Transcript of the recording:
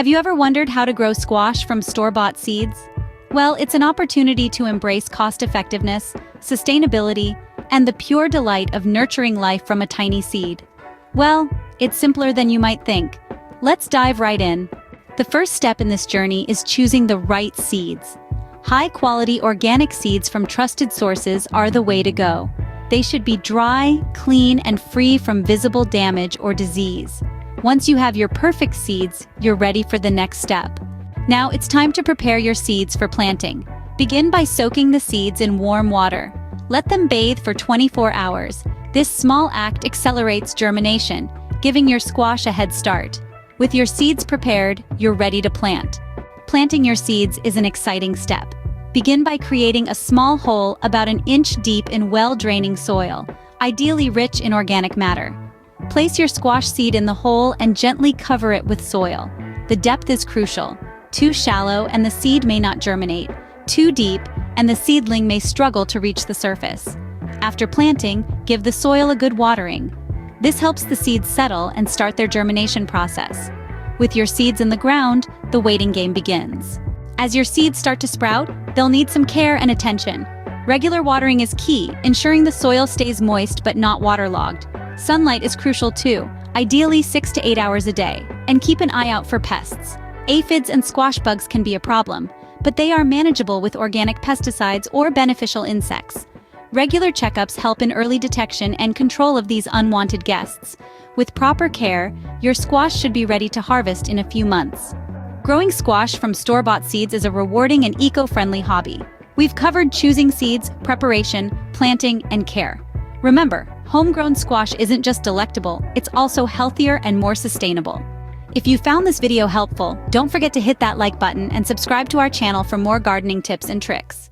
Have you ever wondered how to grow squash from store-bought seeds? Well, it's an opportunity to embrace cost-effectiveness, sustainability, and the pure delight of nurturing life from a tiny seed. Well, it's simpler than you might think. Let's dive right in. The first step in this journey is choosing the right seeds. High-quality organic seeds from trusted sources are the way to go. They should be dry, clean, and free from visible damage or disease. Once you have your perfect seeds, you're ready for the next step. Now it's time to prepare your seeds for planting. Begin by soaking the seeds in warm water. Let them bathe for 24 hours. This small act accelerates germination, giving your squash a head start. With your seeds prepared, you're ready to plant. Planting your seeds is an exciting step. Begin by creating a small hole about an inch deep in well-draining soil, ideally rich in organic matter. Place your squash seed in the hole and gently cover it with soil. The depth is crucial. Too shallow and the seed may not germinate. Too deep and the seedling may struggle to reach the surface. After planting, give the soil a good watering. This helps the seeds settle and start their germination process. With your seeds in the ground, the waiting game begins. As your seeds start to sprout, they'll need some care and attention. Regular watering is key, ensuring the soil stays moist but not waterlogged. Sunlight is crucial too, ideally 6 to 8 hours a day, and keep an eye out for pests. Aphids and squash bugs can be a problem, but they are manageable with organic pesticides or beneficial insects. Regular checkups help in early detection and control of these unwanted guests. With proper care, your squash should be ready to harvest in a few months. Growing squash from store-bought seeds is a rewarding and eco-friendly hobby. We've covered choosing seeds, preparation, planting, and care. Remember, homegrown squash isn't just delectable, it's also healthier and more sustainable. If you found this video helpful, don't forget to hit that like button and subscribe to our channel for more gardening tips and tricks.